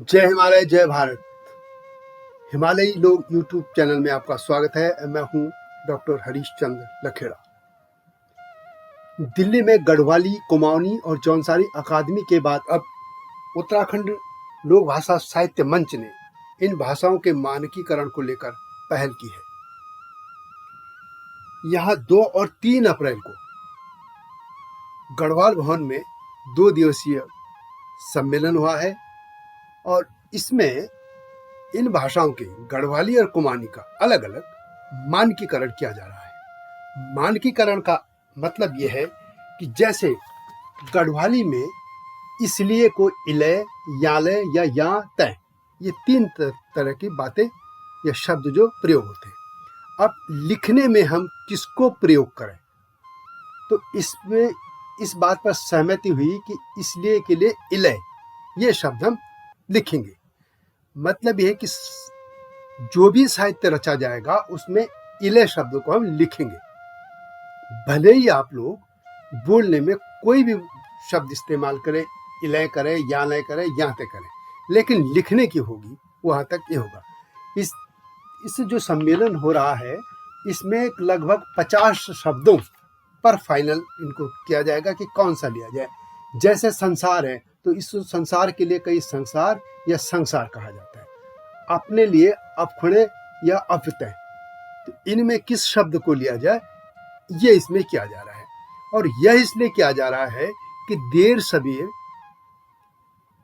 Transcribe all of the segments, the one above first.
जय हिमालय जय भारत। हिमालयी लोग यूट्यूब चैनल में आपका स्वागत है। मैं हूं डॉक्टर हरीश चंद्र लखेड़ा। दिल्ली में गढ़वाली, कुमाऊनी और जौनसारी अकादमी के बाद अब उत्तराखंड लोक भाषा साहित्य मंच ने इन भाषाओं के मानकीकरण को लेकर पहल की है। यहाँ 2 और 3 अप्रैल को गढ़वाल भवन में 2 दिवसीय सम्मेलन हुआ है और इसमें इन भाषाओं के गढ़वाली और कुमाऊनी का अलग अलग मानकीकरण किया जा रहा है। मानकीकरण का मतलब यह है कि जैसे गढ़वाली में इसलिए को इलय, यालय या या तय, ये 3 तरह की बातें या शब्द जो प्रयोग होते हैं। अब लिखने में हम किसको प्रयोग करें, तो इसमें इस बात पर सहमति हुई कि इसलिए के लिए इलय ये शब्द हम लिखेंगे। मतलब यह है कि जो भी साहित्य रचा जाएगा उसमें इलय शब्द को हम लिखेंगे। भले ही आप लोग बोलने में कोई भी शब्द इस्तेमाल करें, इलय करें, यालय करें, याते करें, लेकिन लिखने की होगी वहां तक ये होगा। इस जो सम्मेलन हो रहा है इसमें लगभग 50 शब्दों पर फाइनल इनको किया जाएगा कि कौन सा लिया जाए। जैसे संसार है तो इस संसार के लिए कई संसार या संसार कहा जाता है। अपने लिए अपखुणे या अपतय, तो इनमें किस शब्द को लिया जाए ये इसमें किया जा रहा है। और यह इसलिए किया जा रहा है कि देर सबेर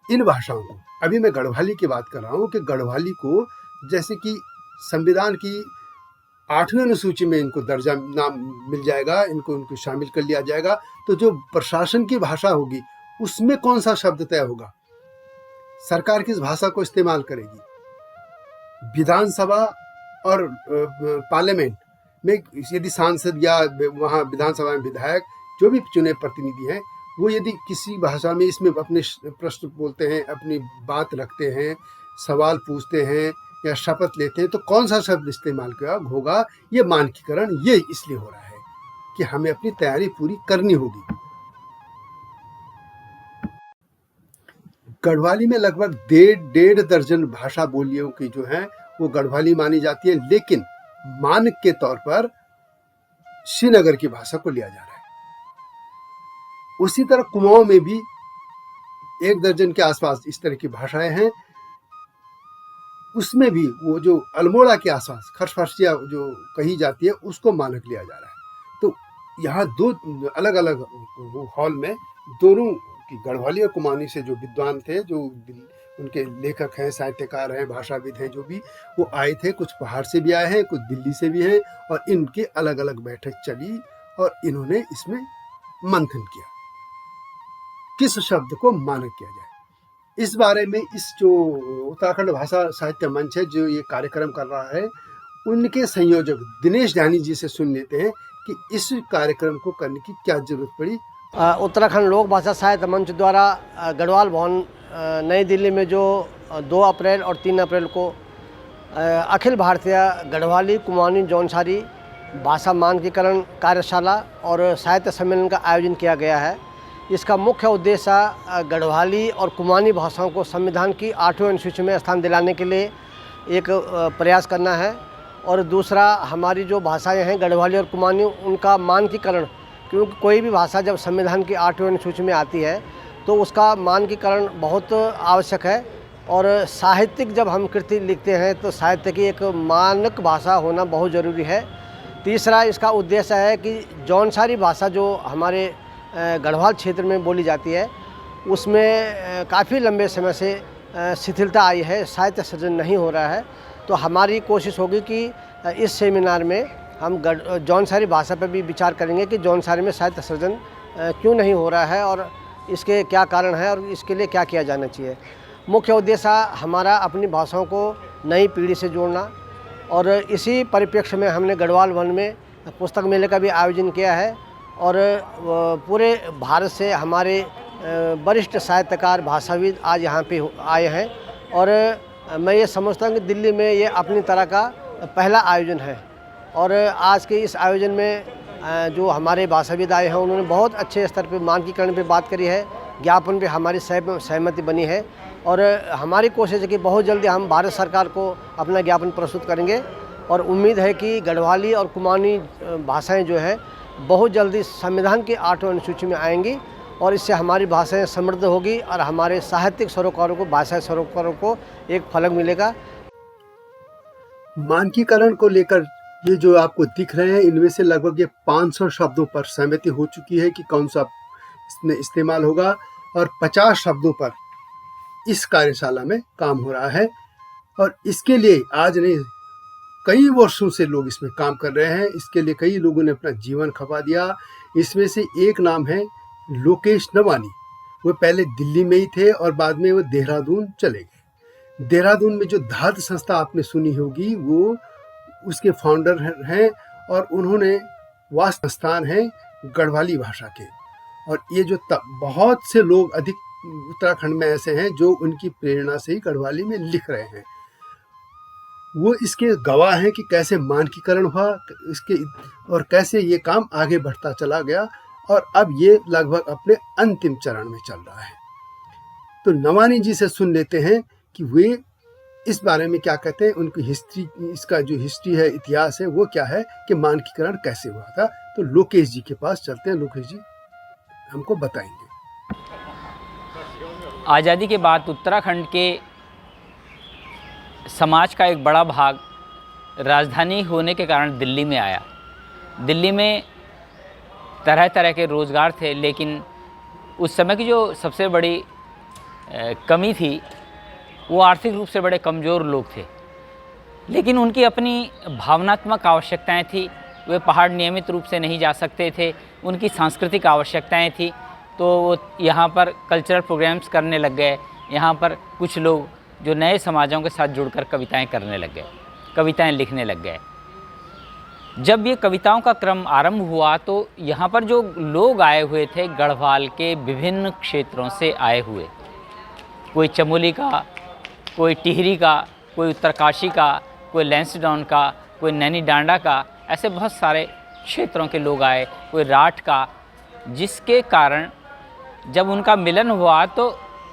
इन भाषाओं को, अभी मैं गढ़वाली की बात कर रहा हूँ कि गढ़वाली को जैसे कि संविधान की 8वीं अनुसूची में इनको दर्जा नाम मिल जाएगा, इनको शामिल कर लिया जाएगा, तो जो प्रशासन की भाषा होगी उसमें कौन सा शब्द तय होगा, सरकार किस भाषा को इस्तेमाल करेगी। विधानसभा और पार्लियामेंट में यदि सांसद या वहाँ विधानसभा में विधायक जो भी चुने प्रतिनिधि हैं वो यदि किसी भाषा में इसमें अपने प्रश्न बोलते हैं, अपनी बात रखते हैं, सवाल पूछते हैं या शपथ लेते हैं, तो कौन सा शब्द इस्तेमाल होगा। ये मानकीकरण ये इसलिए हो रहा है कि हमें अपनी तैयारी पूरी करनी होगी। गढ़वाली में लगभग 1.5 दर्जन भाषा बोलियों की जो है वो गढ़वाली मानी जाती है, लेकिन मानक के तौर पर श्रीनगर की भाषा को लिया जा रहा है। उसी तरह कुमाऊं में भी 1 दर्जन के आसपास इस तरह की भाषाएं हैं। उसमें भी वो जो अल्मोड़ा के आसपास खरफर्शिया जो कही जाती है उसको मानक लिया जा रहा है। तो यहाँ 2 अलग अलग हॉल में दोनों की गढ़वाली और कुमाऊनी से जो विद्वान थे, जो उनके लेखक हैं, साहित्यकार हैं, भाषाविद हैं, जो भी वो आए थे, कुछ पहाड़ से भी आए हैं, कुछ दिल्ली से भी हैं, और इनके अलग अलग बैठक चली और इन्होंने इसमें मंथन किया किस शब्द को मानक किया जाए। इस बारे में इस जो उत्तराखंड भाषा साहित्य मंच है जो ये कार्यक्रम कर रहा है, उनके संयोजक दिनेश ध्यानी जी से सुन लेते हैं कि इस कार्यक्रम को करने की क्या जरूरत पड़ी। उत्तराखंड लोक भाषा साहित्य मंच द्वारा गढ़वाल भवन नई दिल्ली में जो 2 अप्रैल और 3 अप्रैल को अखिल भारतीय गढ़वाली, कुमाऊनी, जौनसारी भाषा मानकीकरण कार्यशाला और साहित्य सम्मेलन का आयोजन किया गया है। इसका मुख्य उद्देश्य गढ़वाली और कुमाऊनी भाषाओं को संविधान की 8वीं अनुसूची में स्थान दिलाने के लिए एक प्रयास करना है, और दूसरा हमारी जो भाषाएं हैं गढ़वाली और कुमाऊनी उनका मानकीकरण, क्योंकि कोई भी भाषा जब संविधान की 8वीं अनुसूची में आती है तो उसका मानकीकरण बहुत आवश्यक है। और साहित्यिक जब हम कृति लिखते हैं तो साहित्य की एक मानक भाषा होना बहुत ज़रूरी है। तीसरा इसका उद्देश्य है कि जौनसारी भाषा जो हमारे गढ़वाल क्षेत्र में बोली जाती है उसमें काफ़ी लंबे समय से शिथिलता आई है, साहित्य सृजन नहीं हो रहा है। तो हमारी कोशिश होगी कि इस सेमिनार में हम जौनसारी भाषा पर भी विचार करेंगे कि जौनसारी में साहित्य सृजन क्यों नहीं हो रहा है और इसके क्या कारण है और इसके लिए क्या किया जाना चाहिए। मुख्य उद्देश्य हमारा अपनी भाषाओं को नई पीढ़ी से जोड़ना, और इसी परिप्रेक्ष्य में हमने गढ़वाल वन में पुस्तक मेले का भी आयोजन किया है, और पूरे भारत से हमारे वरिष्ठ साहित्यकार, भाषाविद आज यहाँ पे आए हैं। और मैं ये समझता हूँ कि दिल्ली में ये अपनी तरह का पहला आयोजन है, और आज के इस आयोजन में जो हमारे भाषाविद आए हैं उन्होंने बहुत अच्छे स्तर पर मानकीकरण पे बात करी है, ज्ञापन पे हमारी सहमति बनी है और हमारी कोशिश है कि बहुत जल्दी हम भारत सरकार को अपना ज्ञापन प्रस्तुत करेंगे और उम्मीद है कि गढ़वाली और कुमाऊनी भाषाएं जो है बहुत जल्दी संविधान की 8वीं अनुसूची में आएंगी और इससे हमारी भाषाएं समृद्ध होगी और हमारे साहित्यिक सरोकारों को, भाषाई सरोकारों को एक फलक मिलेगा। मानकीकरण को लेकर ये जो आपको दिख रहे हैं, इनमें से लगभग ये 500 शब्दों पर सहमति हो चुकी है कि कौन सा इसमें इस्तेमाल होगा और 50 शब्दों पर इस कार्यशाला में काम हो रहा है। और इसके लिए आज नहीं, कई वर्षों से लोग इसमें काम कर रहे हैं। इसके लिए कई लोगों ने अपना जीवन खपा दिया। इसमें से एक नाम है लोकेश नवानी। वो पहले दिल्ली में ही थे और बाद में वो देहरादून चले गए। देहरादून में जो धातु संस्था आपने सुनी होगी, वो उसके फाउंडर हैं और उन्होंने वास्तु स्थान है गढ़वाली भाषा के। और ये जो बहुत से लोग अधिक उत्तराखंड में ऐसे हैं जो उनकी प्रेरणा से ही गढ़वाली में लिख रहे हैं। वो इसके गवाह हैं कि कैसे मानकीकरण हुआ इसके और कैसे ये काम आगे बढ़ता चला गया और अब ये लगभग अपने अंतिम चरण में चल रहा है। तो नवानी जी से सुन लेते हैं कि वे इस बारे में क्या कहते हैं, उनकी हिस्ट्री, इसका जो हिस्ट्री है, इतिहास है, वो क्या है कि मानकीकरण कैसे हुआ था। तो लोकेश जी के पास चलते हैं। लोकेश जी हमको बताएंगे। आज़ादी के बाद उत्तराखंड के समाज का एक बड़ा भाग राजधानी होने के कारण दिल्ली में आया। दिल्ली में तरह तरह के रोज़गार थे, लेकिन उस समय की जो सबसे बड़ी कमी थी वो आर्थिक रूप से बड़े कमज़ोर लोग थे, लेकिन उनकी अपनी भावनात्मक आवश्यकताएं थी। वे पहाड़ नियमित रूप से नहीं जा सकते थे, उनकी सांस्कृतिक आवश्यकताएं थी, तो वो यहाँ पर कल्चरल प्रोग्राम्स करने लग गए। यहाँ पर कुछ लोग जो नए समाजों के साथ जुड़कर कविताएं करने लग गए, कविताएं लिखने लग गए। जब ये कविताओं का क्रम आरंभ हुआ तो यहाँ पर जो लोग आए हुए थे गढ़वाल के विभिन्न क्षेत्रों से आए हुए, कोई चमोली का, कोई टिहरी का, कोई उत्तरकाशी का, कोई लैंसडाउन का, कोई नैनी डांडा का, ऐसे बहुत सारे क्षेत्रों के लोग आए, कोई राठ का, जिसके कारण जब उनका मिलन हुआ तो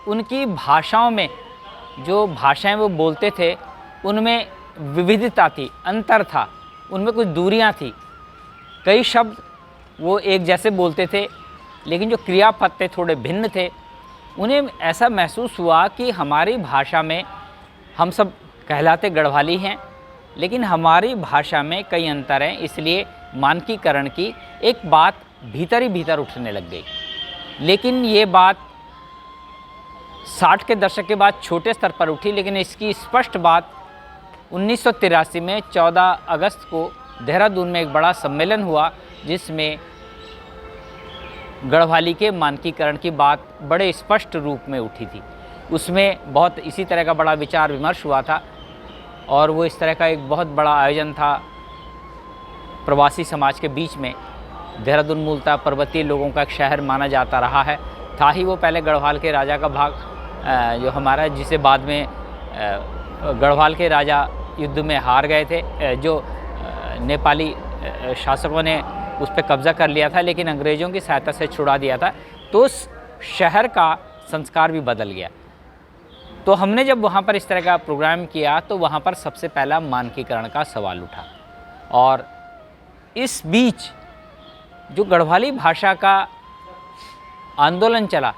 उनकी भाषाओं में, जो भाषाएं वो बोलते थे उनमें विविधता थी, अंतर था, उनमें कुछ दूरियां थी। कई शब्द वो एक जैसे बोलते थे, लेकिन जो क्रियापद थे थोड़े भिन्न थे। उन्हें ऐसा महसूस हुआ कि हमारी भाषा में हम सब कहलाते गढ़वाली हैं, लेकिन हमारी भाषा में कई अंतर हैं, इसलिए मानकीकरण की एक बात भीतर ही भीतर उठने लग गई। लेकिन ये बात 60 के दशक के बाद छोटे स्तर पर उठी, लेकिन इसकी स्पष्ट बात 1983 में 14 अगस्त को देहरादून में एक बड़ा सम्मेलन हुआ, जिसमें गढ़वाली के मानकीकरण की बात बड़े स्पष्ट रूप में उठी थी। उसमें बहुत इसी तरह का बड़ा विचार विमर्श हुआ था और वो इस तरह का एक बहुत बड़ा आयोजन था प्रवासी समाज के बीच में। देहरादून मूलतः पर्वतीय लोगों का एक शहर माना जाता रहा है, था ही वो पहले गढ़वाल के राजा का भाग, जो हमारा, जिसे बाद में गढ़वाल के राजा युद्ध में हार गए थे, जो नेपाली शासकों ने उस पर कब्ज़ा कर लिया था, लेकिन अंग्रेज़ों की सहायता से छुड़ा दिया था, तो उस शहर का संस्कार भी बदल गया। तो हमने जब वहाँ पर इस तरह का प्रोग्राम किया तो वहाँ पर सबसे पहला मानकीकरण का सवाल उठा। और इस बीच जो गढ़वाली भाषा का आंदोलन चला,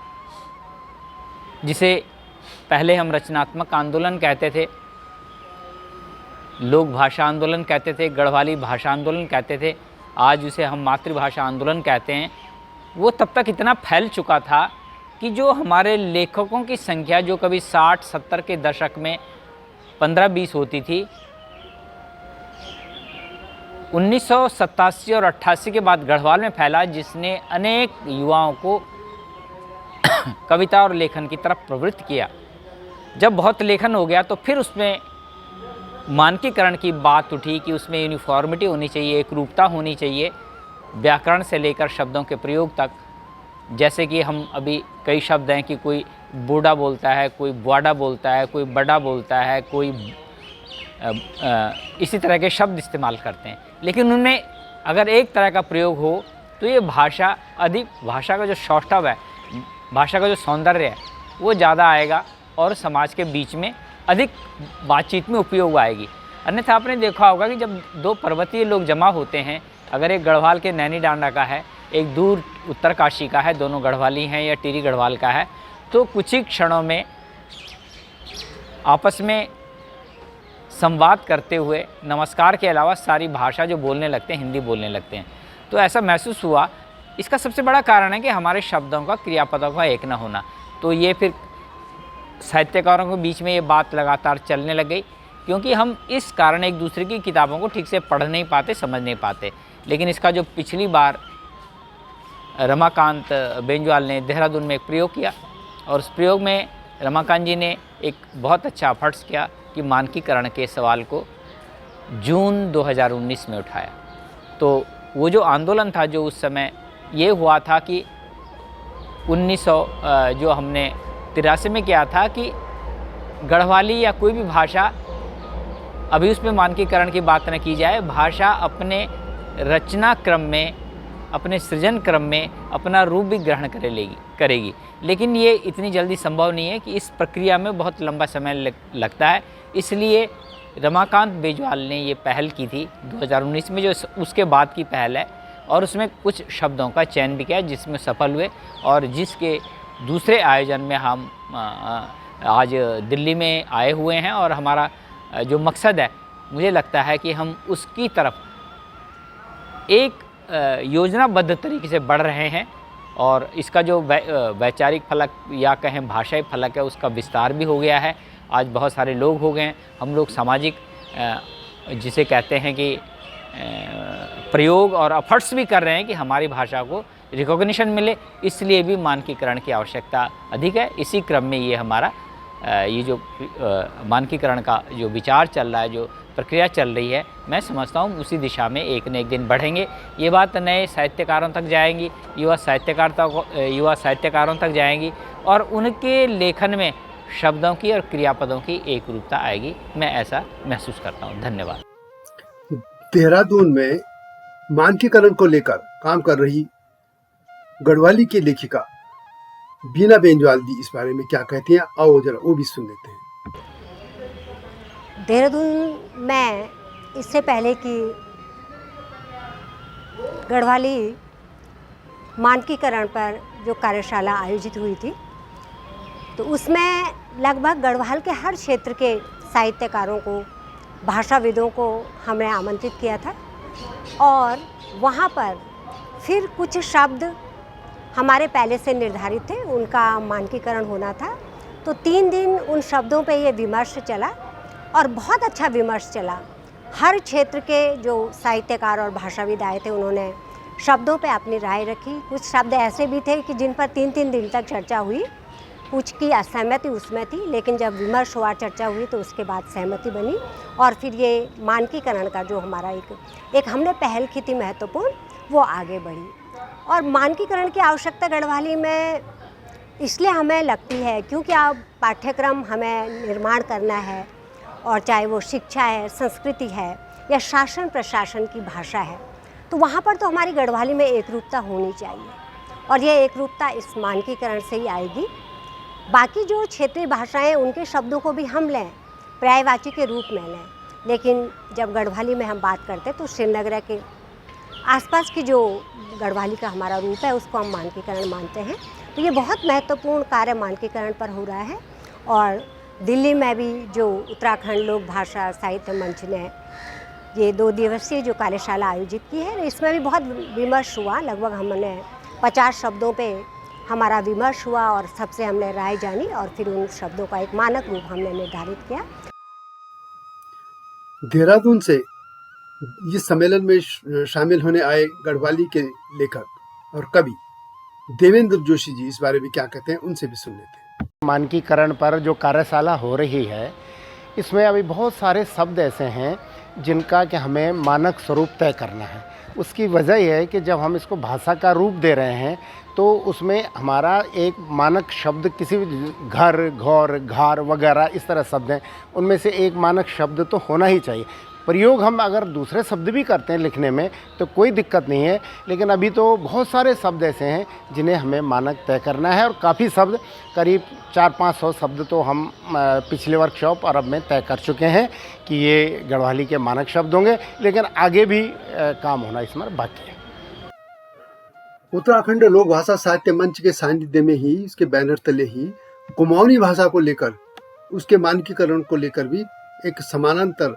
जिसे पहले हम रचनात्मक आंदोलन कहते थे, लोक भाषा आंदोलन कहते थे, गढ़वाली भाषा आंदोलन कहते थे, आज उसे हम मातृभाषा आंदोलन कहते हैं, वो तब तक इतना फैल चुका था कि जो हमारे लेखकों की संख्या जो कभी 60-70 के दशक में 15-20 होती थी, 1987 और 88 के बाद गढ़वाल में फैला, जिसने अनेक युवाओं को कविता और लेखन की तरफ प्रवृत्त किया। जब बहुत लेखन हो गया तो फिर उसमें मानकीकरण की बात उठी कि उसमें यूनिफॉर्मिटी होनी चाहिए, एक रूपता होनी चाहिए, व्याकरण से लेकर शब्दों के प्रयोग तक। जैसे कि हम अभी कई शब्द हैं कि कोई बूढ़ा बोलता है, कोई बुआडा बोलता है, कोई बड़ा बोलता है, कोई इसी तरह के शब्द इस्तेमाल करते हैं, लेकिन उनमें अगर एक तरह का प्रयोग हो तो ये भाषा का जो सौष्ठव है, भाषा का जो सौंदर्य है, वो ज़्यादा आएगा और समाज के बीच में अधिक बातचीत में उपयोग आएगी। अन्यथा आपने देखा होगा कि जब दो पर्वतीय लोग जमा होते हैं, अगर एक गढ़वाल के नैनी डांडा का है, एक दूर उत्तरकाशी का है, दोनों गढ़वाली हैं या टिहरी गढ़वाल का है, तो कुछ ही क्षणों में आपस में संवाद करते हुए नमस्कार के अलावा सारी भाषा जो बोलने लगते हैं, हिंदी बोलने लगते हैं। तो ऐसा महसूस हुआ। इसका सबसे बड़ा कारण है कि हमारे शब्दों का, क्रियापदों का एक न होना। तो ये फिर साहित्यकारों के बीच में ये बात लगातार चलने लग गई, क्योंकि हम इस कारण एक दूसरे की किताबों को ठीक से पढ़ नहीं पाते, समझ नहीं पाते। लेकिन इसका जो पिछली बार रमाकांत बेंजवाल ने देहरादून में एक प्रयोग किया, और उस प्रयोग में रमाकांत जी ने एक बहुत अच्छा एफर्ट्स किया कि मानकीकरण के सवाल को जून 2019 में उठाया। तो वो जो आंदोलन था, जो उस समय ये हुआ था कि 1900 जो हमने 83 में किया था कि गढ़वाली या कोई भी भाषा, अभी उसमें मानकीकरण की बात न की जाए, भाषा अपने रचना क्रम में, अपने सृजन क्रम में अपना रूप भी ग्रहण करेगी। लेकिन ये इतनी जल्दी संभव नहीं है, कि इस प्रक्रिया में बहुत लंबा समय लगता है। इसलिए रमाकांत बेंजवाल ने ये पहल की थी 2019 में, जो उसके बाद की पहल है, और उसमें कुछ शब्दों का चयन भी किया जिसमें सफल हुए, और जिसके दूसरे आयोजन में हम आज दिल्ली में आए हुए हैं। और हमारा जो मकसद है, मुझे लगता है कि हम उसकी तरफ एक योजनाबद्ध तरीके से बढ़ रहे हैं, और इसका जो वैचारिक फलक या कहें भाषाई फलक है, उसका विस्तार भी हो गया है। आज बहुत सारे लोग हो गए हैं। हम लोग सामाजिक जिसे कहते हैं कि प्रयोग और एफर्ट्स भी कर रहे हैं कि हमारी भाषा को रिकॉग्निशन मिले, इसलिए भी मानकीकरण की आवश्यकता अधिक है। इसी क्रम में ये हमारा ये जो मानकीकरण का जो विचार चल रहा है, जो प्रक्रिया चल रही है, मैं समझता हूँ उसी दिशा में एक न एक दिन बढ़ेंगे। ये बात नए साहित्यकारों तक जाएंगी, युवा साहित्यकारों तक जाएंगी, और उनके लेखन में शब्दों की और क्रियापदों की एक रूपता आएगी। मैं ऐसा महसूस करता हूँ। धन्यवाद। देहरादून में मानकीकरण को लेकर काम कर रही गढ़वाली की लेखिका बीना बेंजवाल जी इस बारे में क्या कहती हैं, आओ जरा वो भी सुन लेते हैं। देहरादून में इससे पहले कि गढ़वाली मानकीकरण पर जो कार्यशाला आयोजित हुई थी, तो उसमें लगभग गढ़वाल के हर क्षेत्र के साहित्यकारों को, भाषाविदों को हमने आमंत्रित किया था, और वहाँ पर फिर कुछ शब्द हमारे पहले से निर्धारित थे, उनका मानकीकरण होना था। तो 3 दिन उन शब्दों पे ये विमर्श चला, और बहुत अच्छा विमर्श चला। हर क्षेत्र के जो साहित्यकार और भाषाविद आए थे, उन्होंने शब्दों पे अपनी राय रखी। कुछ शब्द ऐसे भी थे कि जिन पर 3-3 दिन तक चर्चा हुई, कुछ की असहमति उसमें थी, लेकिन जब विमर्श हुआ, चर्चा हुई, तो उसके बाद सहमति बनी, और फिर ये मानकीकरण का जो हमारा एक हमने पहल की थी महत्वपूर्ण, वो आगे बढ़ी। और मानकीकरण की आवश्यकता गढ़वाली में इसलिए हमें लगती है क्योंकि अब पाठ्यक्रम हमें निर्माण करना है, और चाहे वो शिक्षा है, संस्कृति है, या शासन प्रशासन की भाषा है, तो वहाँ पर तो हमारी गढ़वाली में एकरूपता होनी चाहिए, और ये एकरूपता इस मानकीकरण से ही आएगी। बाकी जो क्षेत्रीय भाषाएं, उनके शब्दों को भी हम लें, पर्यायवाची के रूप में लें, लेकिन जब गढ़वाली में हम बात करते हैं तो श्रीनगर के आसपास की जो गढ़वाली का हमारा रूप है, उसको हम मानकीकरण मानते हैं। तो ये बहुत महत्वपूर्ण कार्य मानकीकरण पर हो रहा है। और दिल्ली में भी जो उत्तराखंड लोक भाषा साहित्य मंच ने ये 2 दिवसीय जो कार्यशाला आयोजित की है, इसमें भी बहुत विमर्श हुआ। लगभग हमने 50 शब्दों पे हमारा विमर्श हुआ, और सबसे हमने राय जानी, और फिर उन शब्दों का एक मानक रूप हमने निर्धारित किया। देहरादून से इस सम्मेलन में शामिल होने आए गढ़वाली के लेखक और कवि देवेंद्र जोशी जी इस बारे में क्या कहते हैं, उनसे भी सुन लेते हैं। मानकीकरण पर जो कार्यशाला हो रही है, इसमें अभी बहुत सारे शब्द ऐसे हैं जिनका कि हमें मानक स्वरूप तय करना है। उसकी वजह यह है कि जब हम इसको भाषा का रूप दे रहे हैं, तो उसमें हमारा एक मानक शब्द, किसी भी घर, घौर, घार वगैरह इस तरह शब्द हैं, उनमें से एक मानक शब्द तो होना ही चाहिए। प्रयोग हम अगर दूसरे शब्द भी करते हैं लिखने में तो कोई दिक्कत नहीं है, लेकिन अभी तो बहुत सारे शब्द ऐसे हैं जिन्हें हमें मानक तय करना है, और काफ़ी शब्द करीब 400-500 शब्द तो हम पिछले वर्कशॉप और अब में तय कर चुके हैं कि ये गढ़वाली के मानक शब्द होंगे, लेकिन आगे भी काम होना इसमें बाकी है। उत्तराखंड लोक भाषा साहित्य मंच के सानिध्य में ही, इसके बैनर तले ही कुमाऊनी भाषा को लेकर, उसके मानकीकरण को लेकर भी एक समानांतर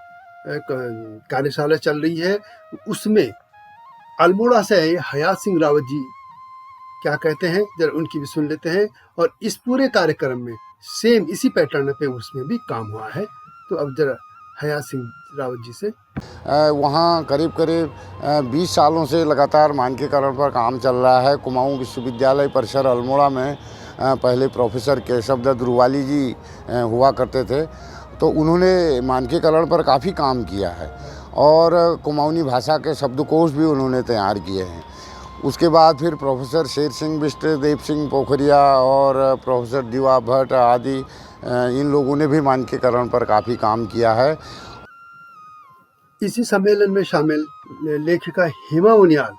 कार्यशाला चल रही है। उसमें अल्मोड़ा से हयात सिंह रावत जी क्या कहते हैं जरा उनकी भी सुन लेते हैं। और इस पूरे कार्यक्रम में सेम इसी पैटर्न पे उसमें भी काम हुआ है। तो अब जरा हयात सिंह रावत जी से। वहाँ करीब 20 सालों से लगातार मानकीकरण पर काम चल रहा है। कुमाऊं विश्वविद्यालय परिसर अल्मोड़ा में पहले प्रोफेसर केशव दत्त रुवाली जी हुआ करते थे, तो उन्होंने मानकीकरण पर काफ़ी काम किया है और कुमाऊनी भाषा के शब्दकोश भी उन्होंने तैयार किए हैं। उसके बाद फिर प्रोफेसर शेर सिंह बिष्ट, देव सिंह पोखरिया और प्रोफेसर दीवा भट्ट आदि इन लोगों ने भी मानकीकरण पर काफ़ी काम किया है। इसी सम्मेलन में शामिल लेखिका हेमा उनियाल,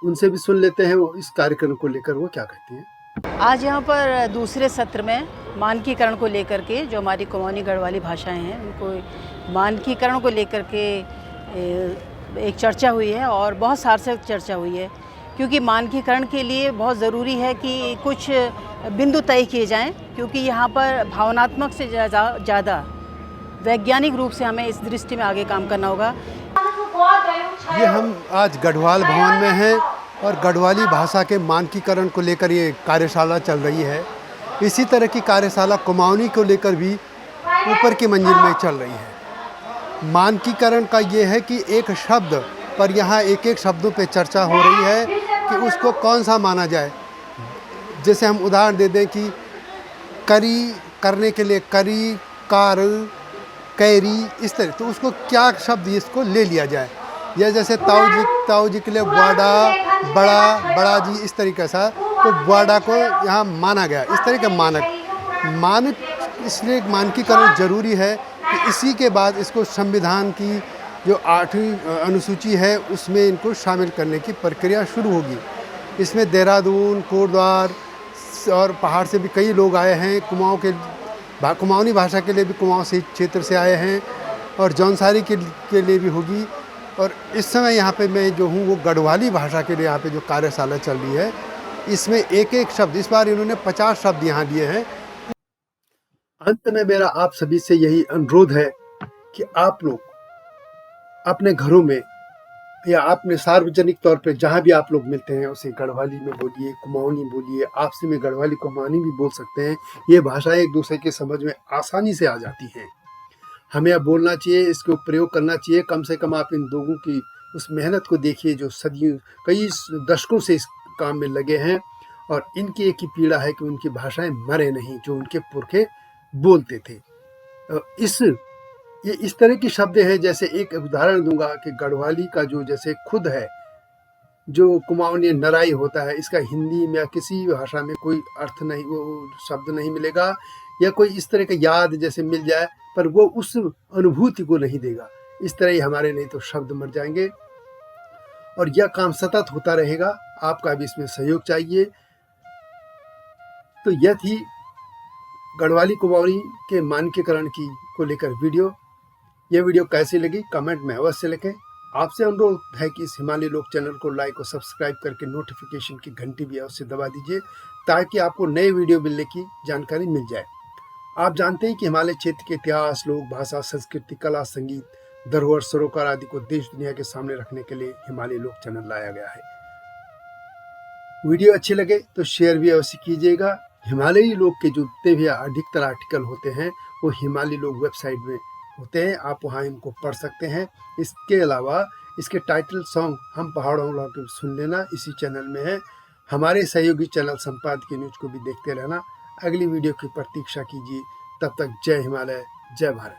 उनसे भी सुन लेते हैं वो इस कार्यक्रम को लेकर वो क्या कहती हैं। आज यहाँ पर दूसरे सत्र में मानकीकरण को लेकर के जो हमारी कुमाऊनी गढ़वाली भाषाएं हैं उनको मानकीकरण को लेकर के एक चर्चा हुई है और बहुत सार्थक चर्चा हुई है, क्योंकि मानकीकरण के लिए बहुत ज़रूरी है कि कुछ बिंदु तय किए जाएं, क्योंकि यहाँ पर भावनात्मक से ज़्यादा वैज्ञानिक रूप से हमें इस दृष्टि में आगे काम करना होगा। ये हम आज गढ़वाल भवन में हैं और गढ़वाली भाषा के मानकीकरण को लेकर ये कार्यशाला चल रही है। इसी तरह की कार्यशाला कुमाऊनी को लेकर भी ऊपर की मंजिल में चल रही है। मानकीकरण का ये है कि एक शब्द पर यहाँ एक एक शब्दों पे चर्चा हो रही है कि उसको कौन सा माना जाए। जैसे हम उदाहरण दे दें कि करी करने के लिए करी, कार, कैरी, इस तरह, तो उसको क्या शब्द इसको ले लिया जाए। या जैसे ताऊ जी के लिए वाडा, बड़ा जी, इस तरीके से तो वाडा को यहाँ माना गया। इस तरह का मानक इसलिए मानकीकरण जरूरी है कि इसी के बाद इसको संविधान की जो 8वीं अनुसूची है उसमें इनको शामिल करने की प्रक्रिया शुरू होगी। इसमें देहरादून, कोटद्वार और पहाड़ से भी कई लोग आए हैं। कुमाऊनी भाषा के लिए भी कुमाऊं से क्षेत्र से आए हैं और जौनसारी के लिए भी होगी। और इस समय यहाँ पे मैं जो हूँ वो गढ़वाली भाषा के लिए यहाँ पे जो कार्यशाला चल रही है, इसमें एक एक शब्द, इस बार इन्होंने 50 शब्द यहाँ लिए हैं। अंत में मेरा आप सभी से यही अनुरोध है कि आप लोग अपने घरों में या अपने सार्वजनिक तौर पे जहाँ भी आप लोग मिलते हैं उसे गढ़वाली में बोलिए, कुमाऊनी बोलिए, आपसी में गढ़वाली कुमाऊनी भी बोल सकते हैं। ये भाषाएं एक दूसरे के समझ में आसानी से आ जाती हैं। हमें अब बोलना चाहिए, इसको प्रयोग करना चाहिए। कम से कम आप इन लोगों की उस मेहनत को देखिए जो सदियों, कई दशकों से इस काम में लगे हैं और इनकी एक ही पीड़ा है कि उनकी भाषाएं मरे नहीं जो उनके पुरखे बोलते थे। ये इस तरह की शब्द है, जैसे एक उदाहरण दूंगा कि गढ़वाली का जो जैसे खुद है, जो कुमाऊनी नराई होता है, इसका हिंदी में या किसी भाषा में कोई अर्थ नहीं, वो शब्द नहीं मिलेगा। या कोई इस तरह का याद जैसे मिल जाए पर वो उस अनुभूति को नहीं देगा। इस तरह ही हमारे नहीं तो शब्द मर जाएंगे और यह काम सतत होता रहेगा। आपका भी इसमें सहयोग चाहिए। तो यह थी गढ़वाली कुमाऊनी के मानकीकरण की को लेकर वीडियो। यह वीडियो कैसी लगी कमेंट में अवश्य लिखें। आपसे अनुरोध है कि इस हिमालय लोक चैनल को लाइक और सब्सक्राइब करके नोटिफिकेशन की घंटी भी अवश्य दबा दीजिए ताकि आपको नए वीडियो मिलने की जानकारी मिल जाए। आप जानते हैं कि हिमालय क्षेत्र के इतिहास, लोक भाषा, संस्कृति, कला, संगीत, धरोहर, सरोकार आदि को देश दुनिया के सामने रखने के लिए हिमालय लोक चैनल लाया गया है। वीडियो अच्छे लगे तो शेयर भी अवश्य कीजिएगा। हिमालयी लोक के जो जितने भी अधिकतर आर्टिकल होते हैं वो हिमालय लोक वेबसाइट में होते हैं, आप वहाँ इनको पढ़ सकते हैं। इसके अलावा इसके टाइटल सॉन्ग हम पहाड़ों के सुन लेना इसी चैनल में है। हमारे सहयोगी चैनल संपादकीय न्यूज को भी देखते रहना। अगली वीडियो की प्रतीक्षा कीजिए। तब तक जय हिमालय, जय भारत।